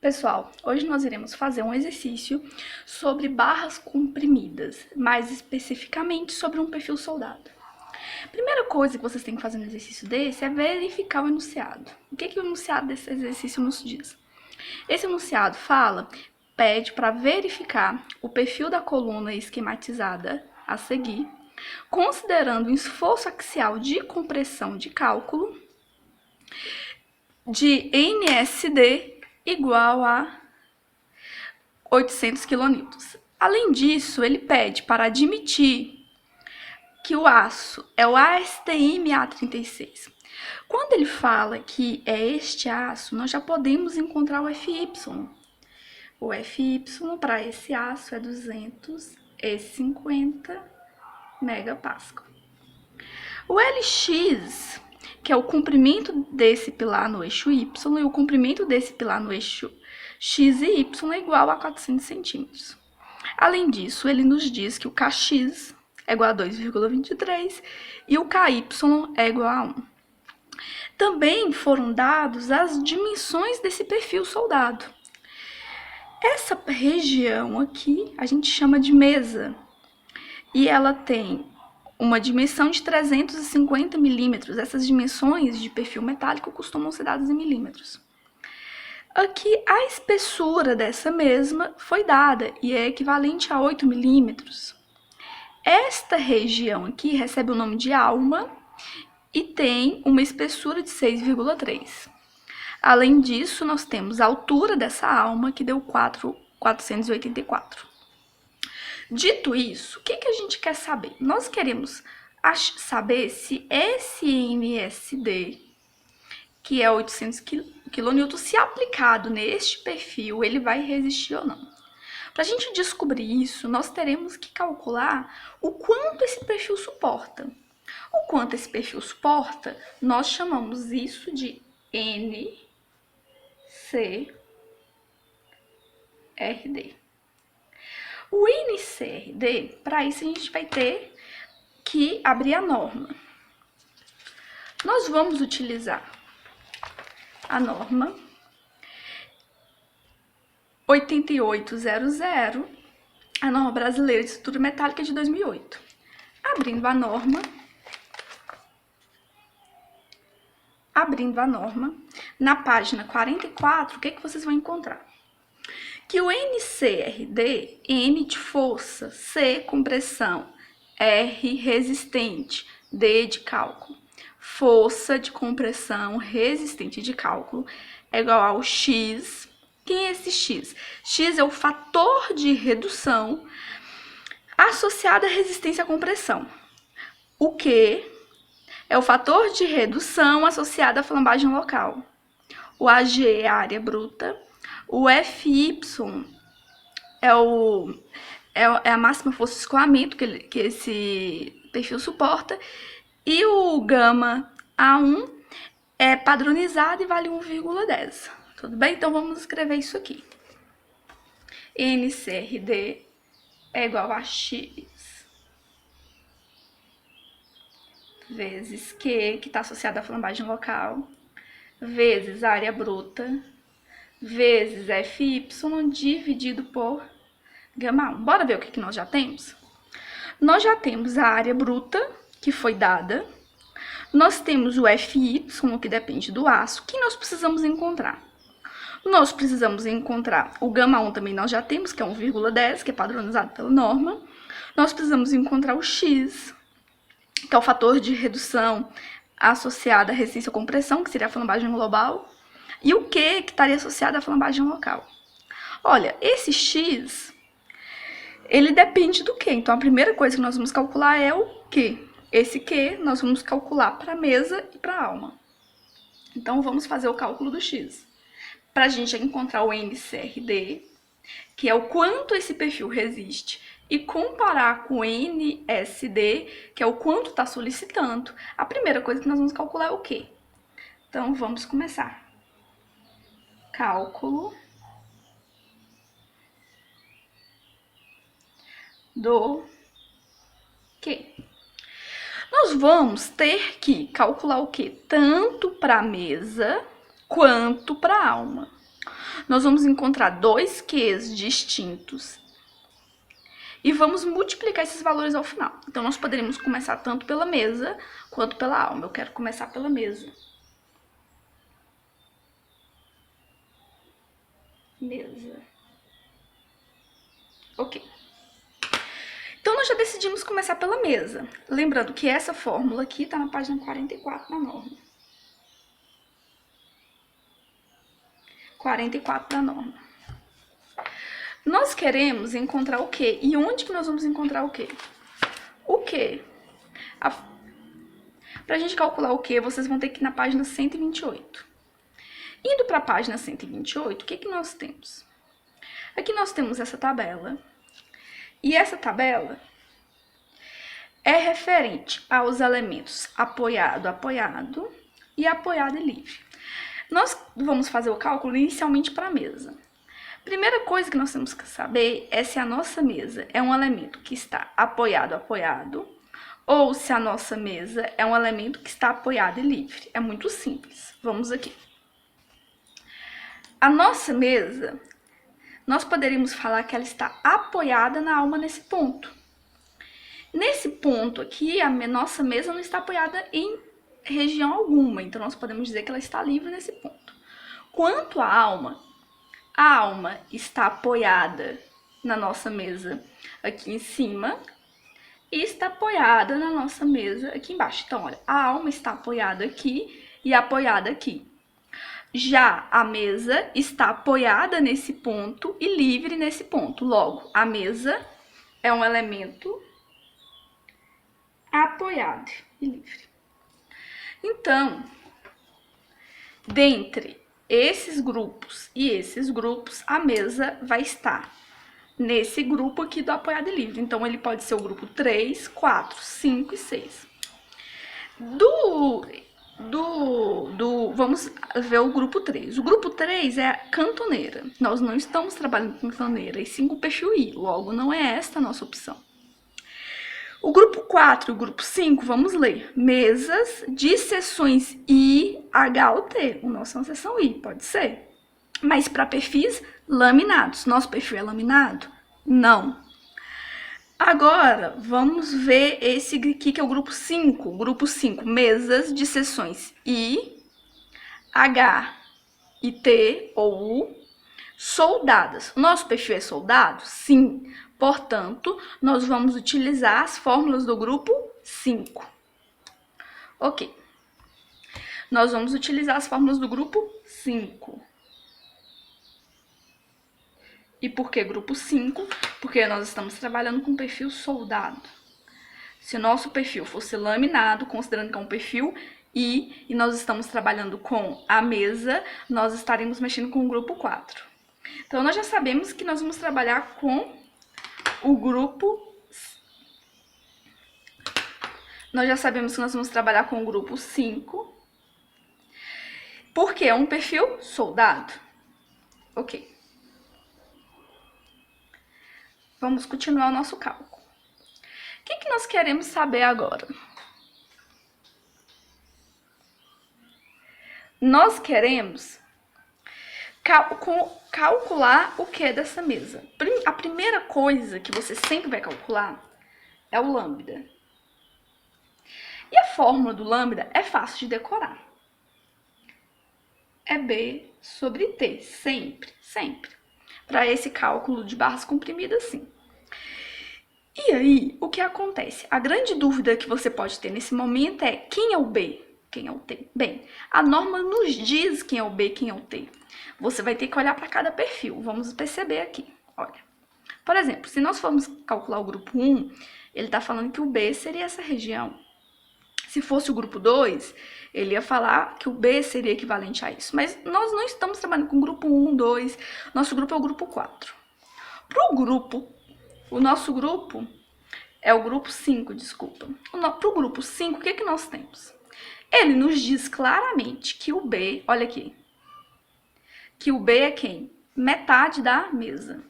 Pessoal, hoje nós iremos fazer um exercício sobre barras comprimidas, mais especificamente sobre um perfil soldado. Primeira coisa que vocês têm que fazer no exercício desse é verificar o enunciado. O que o enunciado desse exercício nos diz? Esse enunciado pede para verificar o perfil da coluna esquematizada a seguir, considerando o esforço axial de compressão de cálculo de NSD igual a 800 kN. Além disso, ele pede para admitir que o aço é o ASTM A36. Quando ele fala que é este aço, nós já podemos encontrar o FY. O FY para esse aço é 250 megapascal. O LX, que é o comprimento desse pilar no eixo Y, e o comprimento desse pilar no eixo X e Y é igual a 400 centímetros. Além disso, ele nos diz que o KX é igual a 2,23 e o KY é igual a 1. Também foram dados as dimensões desse perfil soldado. Essa região aqui a gente chama de mesa e ela tem uma dimensão de 350 milímetros. Essas dimensões de perfil metálico costumam ser dadas em milímetros. Aqui, a espessura dessa mesma foi dada e é equivalente a 8 milímetros. Esta região aqui recebe o nome de alma e tem uma espessura de 6,3. Além disso, nós temos a altura dessa alma, que deu 484. Dito isso, o que a gente quer saber? Nós queremos saber se esse MSD, que é 800 kN, se aplicado neste perfil, ele vai resistir ou não. Para a gente descobrir isso, nós teremos que calcular o quanto esse perfil suporta. O quanto esse perfil suporta, nós chamamos isso de NCRD. O NCRD, para isso a gente vai ter que abrir a norma. Nós vamos utilizar a norma 8800, a norma brasileira de estrutura metálica de 2008. Abrindo a norma, na página 44, o que vocês vão encontrar? Que o NCRD, N de força, C compressão, R resistente, D de cálculo. Força de compressão resistente de cálculo é igual ao X. Quem é esse X? X é o fator de redução associado à resistência à compressão. O Q é o fator de redução associado à flambagem local. O AG é a área bruta. O FY é a máxima força de escoamento que esse perfil suporta. E o gama A1 é padronizado e vale 1,10. Tudo bem? Então, vamos escrever isso aqui. NCRD é igual a X vezes Q, que está associado à flambagem local, vezes área bruta, vezes FY dividido por gama 1. Bora ver o que nós já temos? Nós já temos a área bruta, que foi dada. Nós temos o FY, que depende do aço, que nós precisamos encontrar. Nós precisamos encontrar o gama 1 também nós já temos, que é 1,10, que é padronizado pela norma. Nós precisamos encontrar o X, que é o fator de redução associado à resistência à compressão, que seria a flambagem global. E o Q, que estaria associado à flambagem local. Olha, esse X, ele depende do Q. Então, a primeira coisa que nós vamos calcular é o Q. Esse Q nós vamos calcular para a mesa e para a alma. Então, vamos fazer o cálculo do X. Para a gente encontrar o NCRD, que é o quanto esse perfil resiste, e comparar com o NSD, que é o quanto está solicitando, a primeira coisa que nós vamos calcular é o quê? Então, vamos começar. Cálculo do Q. Nós vamos ter que calcular o quê? Tanto para a mesa quanto para a alma. Nós vamos encontrar dois Qs distintos e vamos multiplicar esses valores ao final. Então, nós poderíamos começar tanto pela mesa quanto pela alma. Eu quero começar pela mesa. Mesa. Ok. Então, nós já decidimos começar pela mesa. Lembrando que essa fórmula aqui está na página 44 da norma. 44 da norma. Nós queremos encontrar o quê? E onde que nós vamos encontrar o quê? O quê? Para a gente calcular o quê, vocês vão ter que ir na página 128. Indo para a página 128, o que nós temos? Aqui nós temos essa tabela. E essa tabela é referente aos elementos apoiado, apoiado e apoiado e livre. Nós vamos fazer o cálculo inicialmente para a mesa. Primeira coisa que nós temos que saber é se a nossa mesa é um elemento que está apoiado, apoiado, ou se a nossa mesa é um elemento que está apoiado e livre. É muito simples. Vamos aqui. A nossa mesa, nós poderíamos falar que ela está apoiada na alma nesse ponto. Nesse ponto aqui, a nossa mesa não está apoiada em região alguma, então nós podemos dizer que ela está livre nesse ponto. Quanto à alma, a alma está apoiada na nossa mesa aqui em cima e está apoiada na nossa mesa aqui embaixo. Então, olha, a alma está apoiada aqui e apoiada aqui. Já a mesa está apoiada nesse ponto e livre nesse ponto. Logo, a mesa é um elemento apoiado e livre. Então, dentre esses grupos e esses grupos, a mesa vai estar nesse grupo aqui do apoiado e livre. Então, ele pode ser o grupo 3, 4, 5 e 6. Vamos ver o grupo 3. O grupo 3 é a cantoneira. Nós não estamos trabalhando com cantoneira, e sim com perfil I. Logo, não é esta a nossa opção. O grupo 4 e o grupo 5, vamos ler. Mesas de seções I, H ou T. O nosso é uma seção I, pode ser. Mas para perfis laminados. Nosso perfil é laminado? Não. Agora, vamos ver esse aqui que é o grupo 5. Grupo 5, mesas de seções I, H e T ou U, soldadas. Nosso perfil é soldado? Sim. Portanto, nós vamos utilizar as fórmulas do grupo 5. Ok. Nós vamos utilizar as fórmulas do grupo 5. E por que grupo 5? Porque nós estamos trabalhando com perfil soldado. Se o nosso perfil fosse laminado, considerando que é um perfil I, e nós estamos trabalhando com a mesa, nós estaremos mexendo com o grupo 4. Então, nós já sabemos que nós vamos trabalhar com o grupo... Nós já sabemos que nós vamos trabalhar com o grupo 5, porque é um perfil soldado. Ok. Vamos continuar o nosso cálculo. O que nós queremos saber agora? Nós queremos calcular o que dessa mesa. A primeira coisa que você sempre vai calcular é o lambda. E a fórmula do lambda é fácil de decorar. É B sobre T, sempre, sempre. Para esse cálculo de barras comprimidas, sim. E aí, o que acontece? A grande dúvida que você pode ter nesse momento é quem é o B, quem é o T? Bem, a norma nos diz quem é o B, quem é o T. Você vai ter que olhar para cada perfil. Vamos perceber aqui. Olha, por exemplo, se nós formos calcular o grupo 1, ele está falando que o B seria essa região. Se fosse o grupo 2, ele ia falar que o B seria equivalente a isso. Mas nós não estamos trabalhando com o grupo 1, 2, nosso grupo é o grupo 4. O nosso grupo é o grupo 5, desculpa. Para o grupo 5, o que nós temos? Ele nos diz claramente que o B, olha aqui, que o B é quem? Metade da mesa.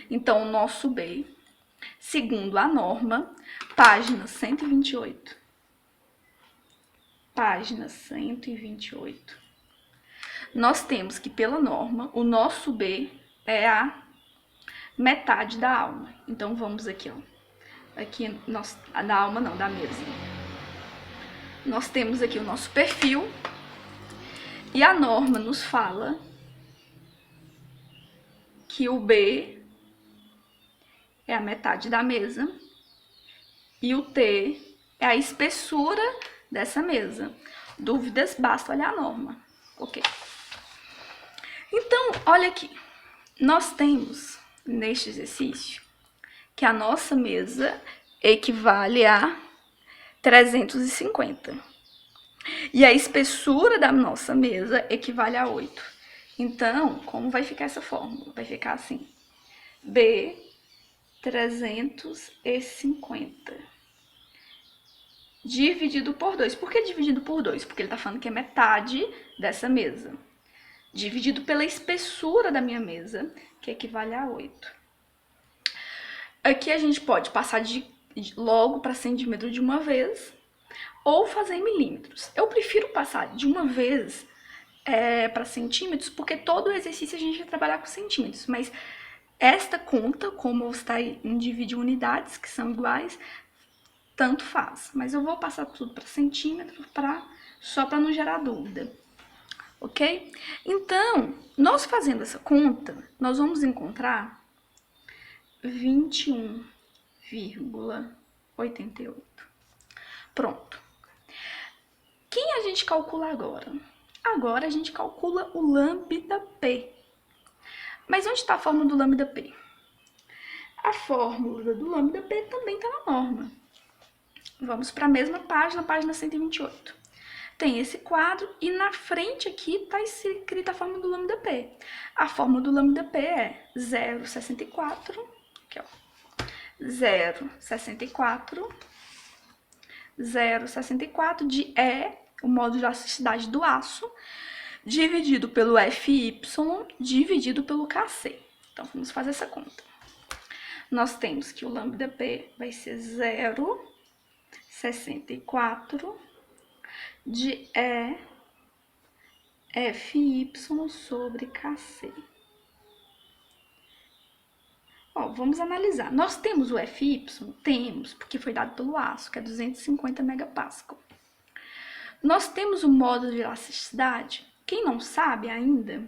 Então, o nosso B, segundo a norma, página 128. Página 128. nós temos que, pela norma, o nosso B é a metade da alma. Então, vamos aqui, ó. Aqui, da alma não, da mesa. Nós temos aqui o nosso perfil. E a norma nos fala que o B é a metade da mesa e o T é a espessura dessa mesa. Dúvidas, basta olhar a norma. Ok. Então, olha aqui. Nós temos, neste exercício, que a nossa mesa equivale a 350. E a espessura da nossa mesa equivale a 8. Então, como vai ficar essa fórmula? Vai ficar assim. B 350 dividido por 2. Por que dividido por 2? Porque ele está falando que é metade dessa mesa. Dividido pela espessura da minha mesa, que equivale a 8. Aqui a gente pode passar logo para centímetro de uma vez, ou fazer em milímetros. Eu prefiro passar de uma vez para centímetros, porque todo o exercício a gente vai trabalhar com centímetros, mas esta conta, como está em dividir unidades, que são iguais, tanto faz. Mas eu vou passar tudo para centímetro, só para não gerar dúvida. Ok? Então, nós fazendo essa conta, nós vamos encontrar 21,88. Pronto. Quem a gente calcula agora? Agora a gente calcula o lambda P. Mas onde está a fórmula do lambda P? A fórmula do lambda P também está na norma. Vamos para a mesma página, página 128. Tem esse quadro e na frente aqui está escrita a fórmula do lambda P. A fórmula do lambda P é 0,64, aqui ó, 0,64 de E, o módulo de elasticidade do aço, dividido pelo FY, dividido pelo KC. Então, vamos fazer essa conta. Nós temos que o lambda P vai ser 0,64 de FY sobre KC. Ó, vamos analisar. Nós temos o FY? Temos, porque foi dado pelo aço, que é 250 megapascal. Nós temos o módulo de elasticidade. Quem não sabe ainda,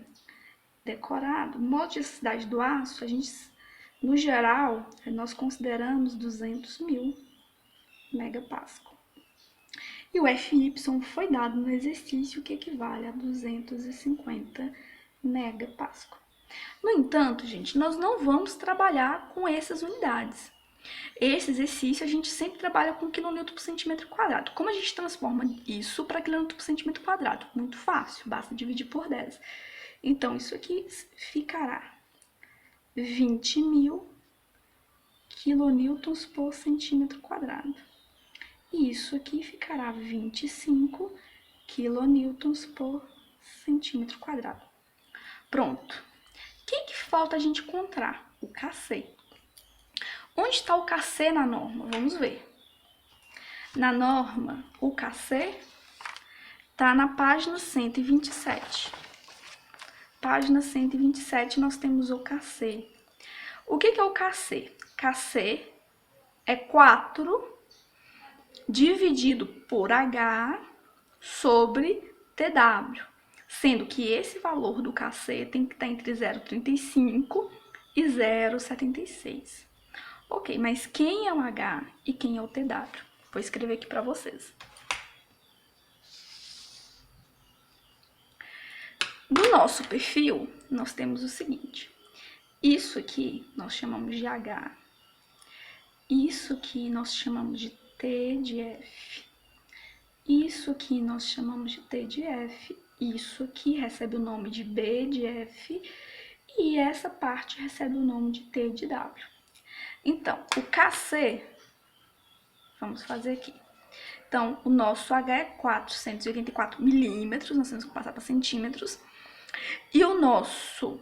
decorado, o módulo de elasticidade do aço, a gente, no geral, nós consideramos 200.000 megapascal. E o FY foi dado no exercício, que equivale a 250 megapascal. No entanto, gente, nós não vamos trabalhar com essas unidades. Esse exercício a gente sempre trabalha com quilonewton por centímetro quadrado. Como a gente transforma isso para quilonewton por centímetro quadrado? Muito fácil, basta dividir por 10. Então, isso aqui ficará 20.000 quilonewtons por centímetro quadrado. E isso aqui ficará 25 quilonewtons por centímetro quadrado. Pronto. O que falta a gente encontrar? O KC. Onde está o KC na norma? Vamos ver. Na norma, o KC está na página 127. Página 127, nós temos o KC. O que é o KC? KC é 4 dividido por H sobre TW. Sendo que esse valor do KC tem que estar entre 0,35 e 0,76. Ok, mas quem é o H e quem é o TW? Vou escrever aqui para vocês. No nosso perfil, nós temos o seguinte. Isso aqui nós chamamos de H. Isso aqui nós chamamos de T de F. Isso aqui nós chamamos de T de F. Isso aqui recebe o nome de B de F. E essa parte recebe o nome de T de W. Então, o KC, vamos fazer aqui. Então, o nosso H é 484 milímetros, nós temos que passar para centímetros. E o nosso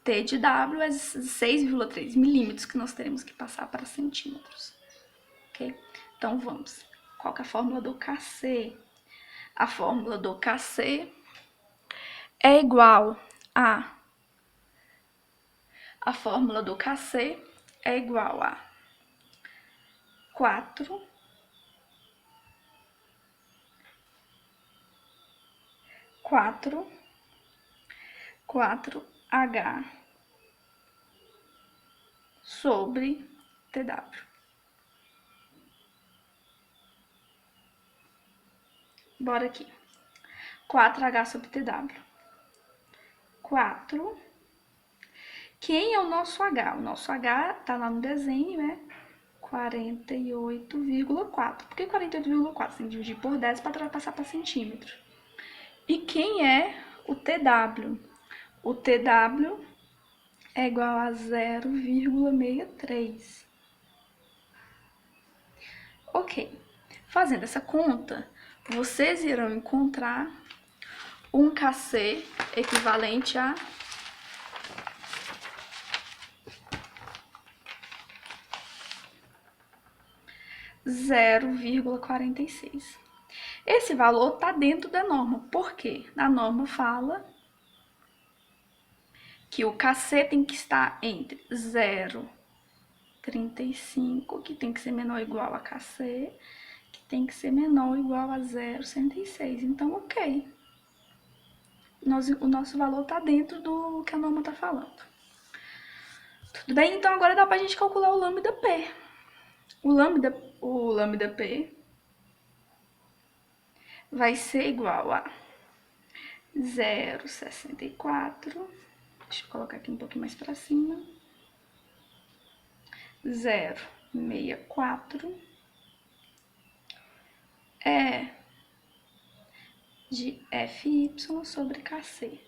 T de W é 6,3 milímetros, que nós teremos que passar para centímetros. Ok? Então, vamos. Qual que é a fórmula do KC? A fórmula do KC é igual a... A fórmula do KC é igual a 4 H sobre TW. Bora aqui. 4H sobre TW. 4. Quem é o nosso H? O nosso H tá lá no desenho, né? 48,4. Por que 48,4? Você tem que dividir por 10 para passar para centímetro. E quem é o TW? O TW é igual a 0,63. Ok. Fazendo essa conta, vocês irão encontrar um KC equivalente a 0,46. Esse valor está dentro da norma. Por quê? A norma fala que o KC tem que estar entre 0,35, que tem que ser menor ou igual a KC, que tem que ser menor ou igual a 0,66. Então, ok. O nosso valor está dentro do que a norma está falando. Tudo bem? Então, agora dá para a gente calcular o lambda P. O lambda P vai ser igual a 0,64. Deixa eu colocar aqui um pouquinho mais para cima. 0,64 é de FY sobre KC.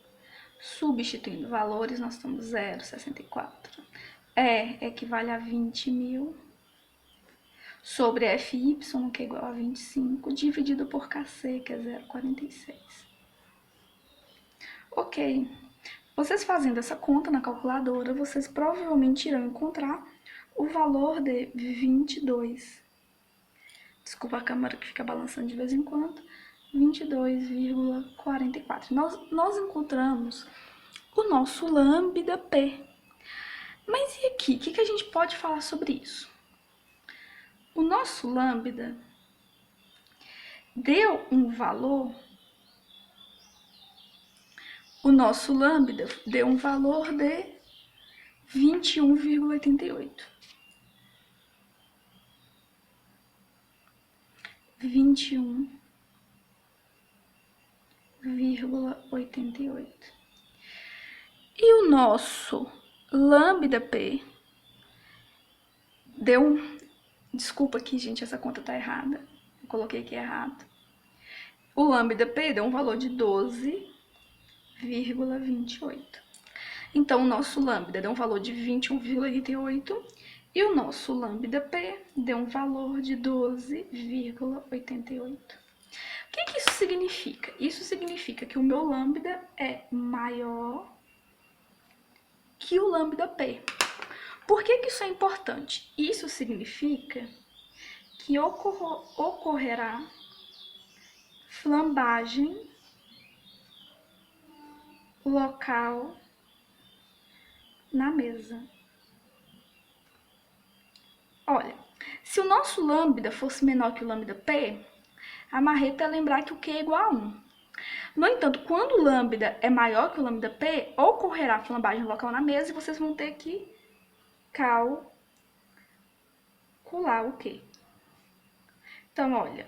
Substituindo valores, nós temos 0,64. Equivale a 20.000 sobre FY, que é igual a 25, dividido por KC, que é 0,46. Ok. Vocês fazendo essa conta na calculadora, vocês provavelmente irão encontrar o valor de 22. Desculpa a câmera que fica balançando de vez em quando. 22,44. Nós encontramos o nosso lambda P. Mas e aqui? O que a gente pode falar sobre isso? O nosso lambda deu um valor... O nosso lambda deu um valor de 21,88. 21,88. E o nosso lambda P deu um... Desculpa aqui, gente, essa conta tá errada. Eu coloquei aqui errado. O lambda P deu um valor de 12,28. Então, o nosso lambda deu um valor de 21,88 e o nosso lambda P deu um valor de 12,88. O que isso significa? Isso significa que o meu lambda é maior que o lambda P. Por que isso é importante? Isso significa que ocorrerá flambagem local na mesa. Olha, se o nosso lambda fosse menor que o lambda P, a marreta é lembrar que o Q é igual a 1. No entanto, quando o lambda é maior que o lambda P, ocorrerá flambagem local na mesa e vocês vão ter que calcular o Q. Então, olha,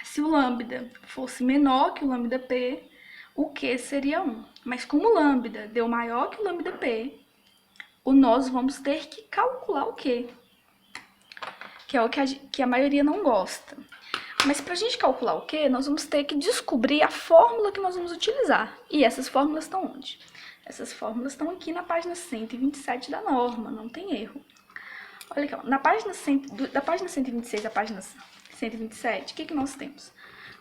se o lambda fosse menor que o lambda P, o Q seria 1. Mas como o lambda deu maior que o lambda P, nós vamos ter que calcular o Q, que é o que a maioria não gosta. Mas para a gente calcular o Q, nós vamos ter que descobrir a fórmula que nós vamos utilizar. E essas fórmulas estão onde? Essas fórmulas estão aqui na página 127 da norma, não tem erro. Olha aqui, ó, da página 126 à página 127, o que nós temos?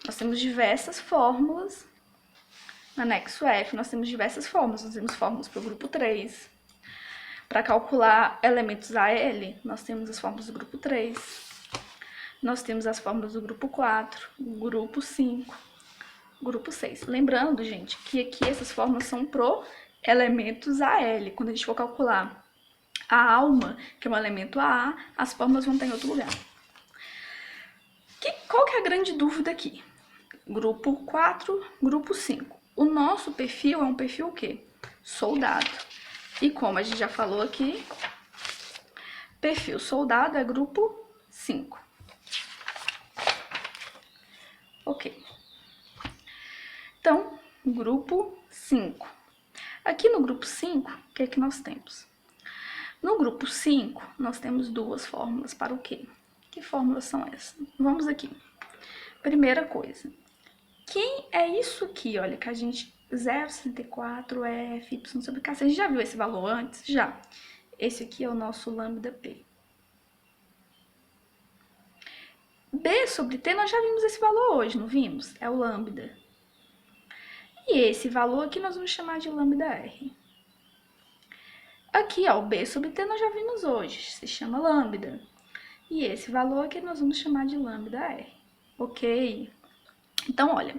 Nós temos diversas fórmulas. No anexo F, nós temos diversas fórmulas. Nós temos fórmulas para o grupo 3. Para calcular elementos AL, nós temos as fórmulas do grupo 3. nós temos as fórmulas do grupo 4, grupo 5, grupo 6. Lembrando, gente, que aqui essas fórmulas são pro elementos AL. Quando a gente for calcular a alma, que é um elemento AA, as fórmulas vão estar em outro lugar. Qual que é a grande dúvida aqui? Grupo 4, grupo 5. O nosso perfil é um perfil o quê? Soldado. E como a gente já falou aqui, perfil soldado é grupo 5. Ok. Então, grupo 5. Aqui no grupo 5, o que é que nós temos? No grupo 5, nós temos duas fórmulas para o quê? Que fórmulas são essas? Vamos aqui. Primeira coisa. Quem é isso aqui, olha, que a gente... 0,64F, Y sobre K. A gente já viu esse valor antes? Já. Esse aqui é o nosso lambda P. B sobre T, nós já vimos esse valor hoje, não vimos? É o lambda. E esse valor aqui nós vamos chamar de lambda R. Aqui, ó, o B sobre T nós já vimos hoje, se chama lambda. E esse valor aqui nós vamos chamar de lambda R. Ok? Então, olha,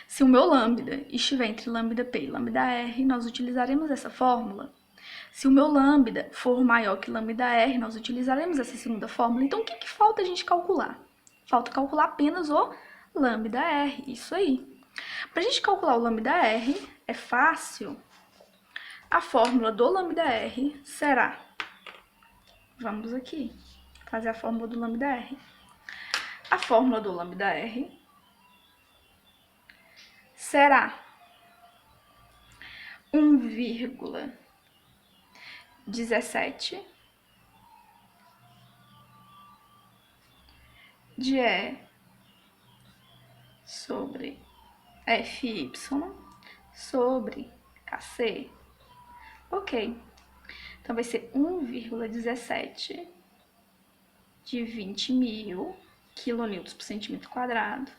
se o meu lambda estiver entre lambda P e lambda R, nós utilizaremos essa fórmula. Se o meu lambda for maior que lambda R, nós utilizaremos essa segunda fórmula. Então, o que falta a gente calcular? Falta calcular apenas o lambda R, isso aí. Para a gente calcular o lambda R, é fácil. A fórmula do lambda R será... Vamos aqui, fazer a fórmula do lambda R. A fórmula do lambda R será 1,17 de E sobre FY sobre KC. Ok. Então, vai ser 1,17 de 20.000 quilonewtons por centímetro quadrado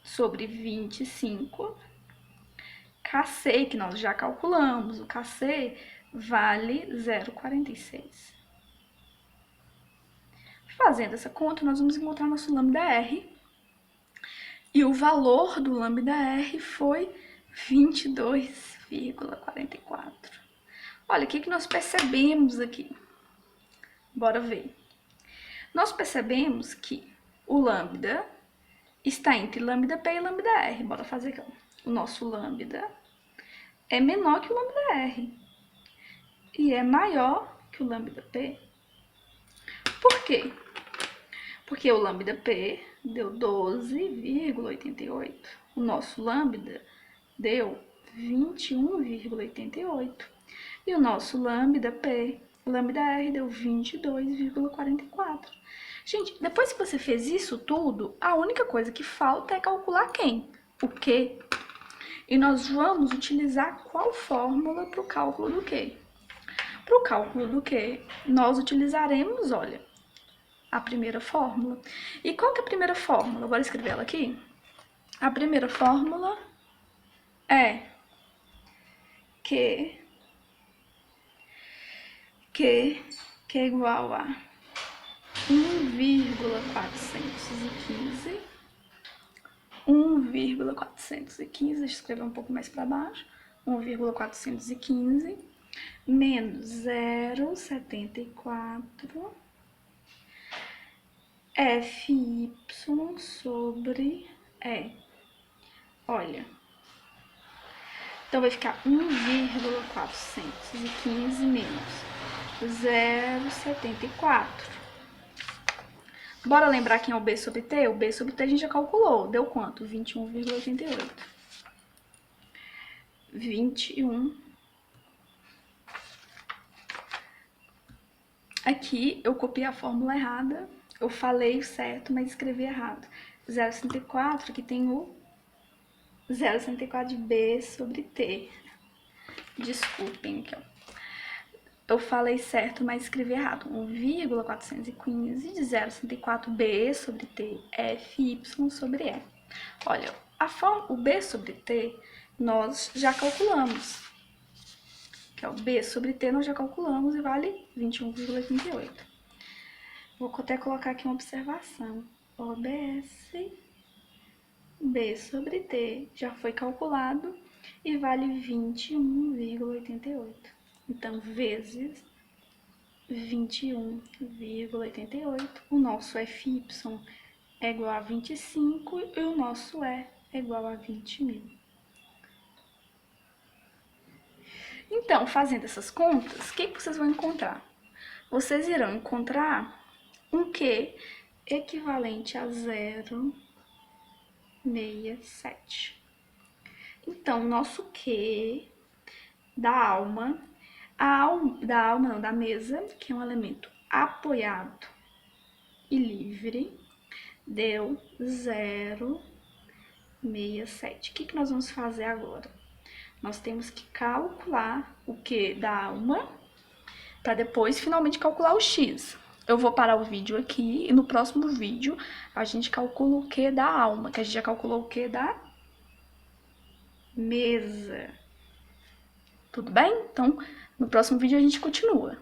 sobre 25. KC, que nós já calculamos, o KC vale 0,46. Fazendo essa conta, nós vamos encontrar nosso lambda R. E o valor do lambda R foi 22,44. Olha, o que nós percebemos aqui? Bora ver. Nós percebemos que o lambda está entre lambda P e lambda R. Bora fazer aqui, ó. O nosso lambda é menor que o lambda R e é maior que o lambda P. Por quê? Porque o lambda P deu 12,88. O nosso lambda deu 21,88. E o nosso lambda P, lambda R, deu 22,44. Gente, depois que você fez isso tudo, a única coisa que falta é calcular quem? O quê? E nós vamos utilizar qual fórmula para o cálculo do quê? Para o cálculo do quê? Nós utilizaremos, olha, a primeira fórmula. E qual que é a primeira fórmula? Bora escrever ela aqui? A primeira fórmula é Q é igual a 1,415. 1,415, deixa eu escrever um pouco mais para baixo. 1,415 menos 0,74 FY sobre E. Olha, então vai ficar 1,415 menos 0,74. Bora lembrar quem é o B sobre T? O B sobre T a gente já calculou. Deu quanto? 21,88. 21. Aqui eu copiei a fórmula errada. Eu falei certo, mas escrevi errado. 0,64, aqui tem o 0,64 de B sobre T. Desculpem, aqui, ó. Eu falei certo, mas escrevi errado. 1,415 de 0,64B sobre T, FY sobre E. Olha, o B sobre T nós já calculamos. Que é o B sobre T nós já calculamos e vale 21,88. Vou até colocar aqui uma observação. OBS, B sobre T já foi calculado e vale 21,88. Então, vezes 21,88. O nosso FY é igual a 25 e o nosso E é igual a 20.000. Então, fazendo essas contas, o que vocês vão encontrar? Vocês irão encontrar um Q equivalente a 0,67. Então, nosso Q da da mesa, que é um elemento apoiado e livre, deu 0,67. O que nós vamos fazer agora? Nós temos que calcular o Q da alma para depois finalmente calcular o X. Eu vou parar o vídeo aqui e no próximo vídeo a gente calcula o Q da alma, que a gente já calculou o Q da mesa. Tudo bem? Então, no próximo vídeo a gente continua.